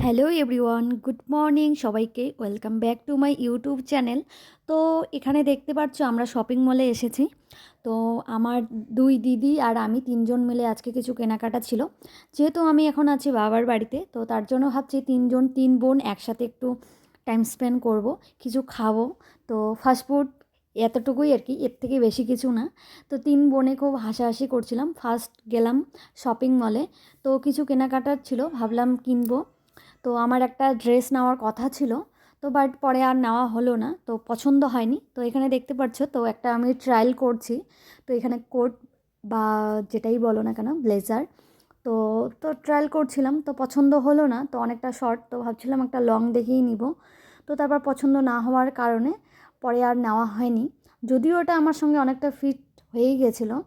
Hello everyone, good morning সবাইকে। Welcome back to my YouTube channel. তো এখানে দেখতে পাচ্ছ আমরা শপিং মলে এসেছি। তো আমার দুই দিদি আর আমি তিনজন মিলে আজকে কিছু কেনাকাটা ছিল। যেহেতু আমি এখন আছি বাবার বাড়িতে, তো তার জন্য ভাবছি তিন বোন একসাথে একটু টাইম স্পেন্ড করব, কিছু খাবো। তো ফাস্টফুড এতটুকুই আর কি, এর থেকে বেশি কিছু না। তো তিন বোনে খুব হাসাহাসি করছিলাম। ফার্স্ট গেলাম শপিং মলে, তো কিছু কেনাকাটার ছিল, ভাবলাম কিনবো। তো আমার একটা ড্রেস নেওয়ার কথা ছিল, তো বাট পরে আর নেওয়া হলো না, তো পছন্দ হয়নি। তো এখানে দেখতে পাচ্ছ, তো একটা আমি ট্রায়াল করছি। তো এখানে কোট বা যেটাই বলো না কেন, ব্লেজার। তো তো ট্রায়াল করছিলাম, তো পছন্দ হলো না, তো অনেকটা শর্ট, তো ভাবছিলাম একটা লং দেখেই নিব। তো তারপর পছন্দ না হওয়ার কারণে পরে আর নেওয়া হয়নি। যদিও ওটা আমার সঙ্গে অনেকটা ফিট হয়েই গেছিলো।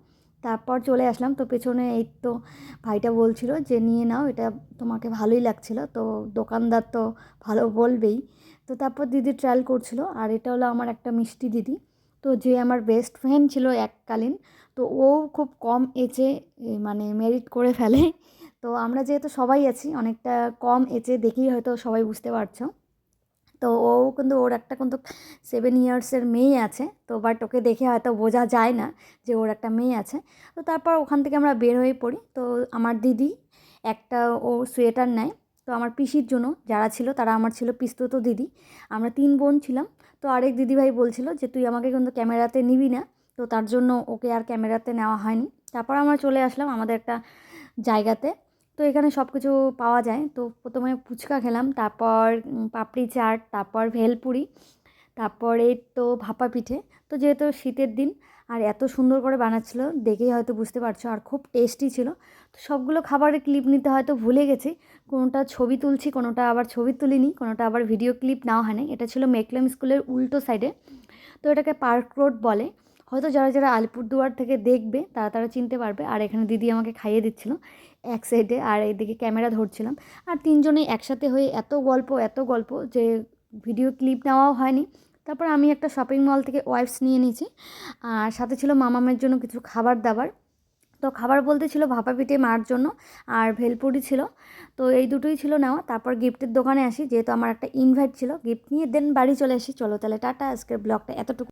তারপর চলে আসলাম, তো পেছনে এই তো ভাইটা বলছিল যে নিয়ে নাও, এটা তোমাকে ভালোই লাগছিল। তো দোকানদার তো ভালো বলবেই। তো তারপর দিদি ট্রায়াল করছিল, আর এটা হলো আমার একটা মিষ্টি দিদি। তো যে আমার বেস্ট ফ্রেন্ড ছিল এককালীন, তো ও খুব কম এজে মানে মেরিট করে ফেলে। তো আমরা যেহেতু সবাই আছি অনেকটা কম এজে, দেখেই হয়তো সবাই বুঝতে পারছো। তো ও কিন্তু ওর একটা কিন্তু 7 ইয়ার্সের মেয়ে আছে, তো বাট ওকে দেখে হয়তো বোঝা যায় না যে ওর একটা মেয়ে আছে। তো তারপর ওখান থেকে আমরা বের হয়ে পড়ি। তো আমার দিদি একটা ও সোয়েটার নেয়। তো আমার পিসির জন্য যারা ছিল তারা আমার ছিল পিসতুতো দিদি। আমরা তিন বোন ছিলাম। তো আরেক দিদিভাই বলছিল যে তুই আমাকে কিন্তু ক্যামেরাতে নিবি না, তো তার জন্য ওকে আর ক্যামেরাতে নেওয়া হয়নি। তারপর আমরা চলে আসলাম আমাদের একটা জায়গাতে। তো এখানে সব কিছু পাওয়া যায়। তো প্রথমে ফুচকা খেলাম, তারপর পাপড়ি চাট, তারপর ভেলপুরি, তারপরে তো ভাপা পিঠে। তো যেহেতু শীতের দিন আর এত সুন্দর করে বানাচ্ছিল, দেখেই হয়তো বুঝতে পারছো, আর খুব টেস্টি ছিল। তো সবগুলো খাবারের ক্লিপ নিতে হয়তো ভুলে গেছি, কোনোটা ছবি তুলছি, কোনোটা আবার ছবি তুলিনি, কোনোটা আবার ভিডিও ক্লিপ নেওয়া হয়নি। এটা ছিল মেকলেম স্কুলের উল্টো সাইডে। তো এটাকে পার্ক রোড বলে। হয়তো যারা যারা আলিপুরদুয়ার থেকে দেখবে তারা তারা চিনতে পারবে। আর এখানে দিদি আমাকে খাইয়ে দিচ্ছিল এক সাইডে, আর এইদিকে ক্যামেরা ধরছিলাম। আর তিনজনেই একসাথে হয়ে এত গল্প যে ভিডিও ক্লিপ নেওয়াও হয়নি। তারপর আমি একটা শপিং মল থেকে ওয়াইপস নিয়ে নিয়েছি, আর সাথে ছিল মামামের জন্য কিছু খাবার দাবার। তো খাবার বলতে ছিল ভাপা পিঠে মার জন্য, আর ভেলপুরি ছিল। তো এই দুটোই ছিল নেওয়া। তারপর গিফটের দোকানে আসি, যেহেতু আমার একটা ইনভাইট ছিল, গিফট নিয়ে দেন বাড়ি চলে আসি। চলো তাহলে টাটা, আজকের ব্লগটা এতটুকু।